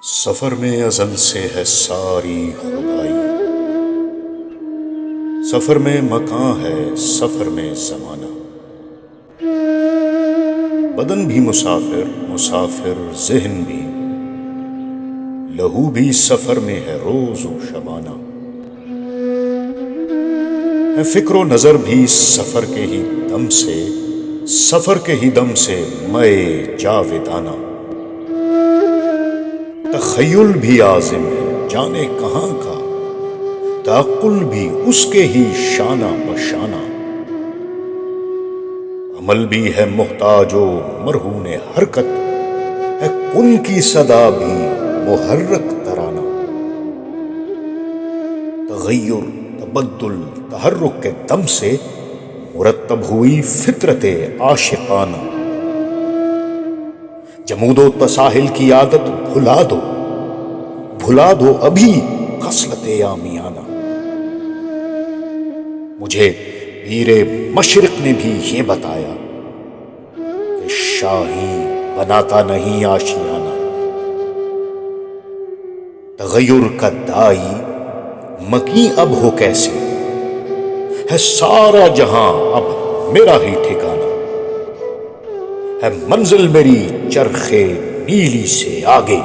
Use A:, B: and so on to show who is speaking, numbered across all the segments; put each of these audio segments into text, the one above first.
A: سفر میں ازل سے ہے ساری خدائی، سفر میں مکان ہے، سفر میں زمانہ، بدن بھی مسافر، مسافر ذہن بھی، لہو بھی سفر میں ہے روز و شبانہ، ہے فکر و نظر بھی سفر کے ہی دم سے، سفر کے ہی دم سے مئے جاویدانہ، تخیل بھی عازم ہے جانے کہاں کا، تعقل بھی اس کے ہی شانہ بشانہ، عمل بھی ہے محتاج و مرہون حرکت، ہے کن کی صدا بھی محرک ترانہ، تغیر تبدل تحرک کے دم سے مرتب ہوئی فطرت عاشقانہ، جمود و تساہل کی عادت بھلا دو ابھی خصلت عامیانہ، مجھے پیر مشرق نے بھی یہ بتایا کہ شاہی بناتا نہیں آشیانہ، تغیر کا دائی مکیں اب ہو کیسے، ہے سارا جہاں اب میرا ہی ٹھکانہ، ہے منزل میری چرخ نیلی سے آگے،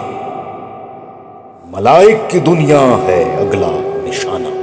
A: ملائک کی دنیا ہے اگلا نشانہ۔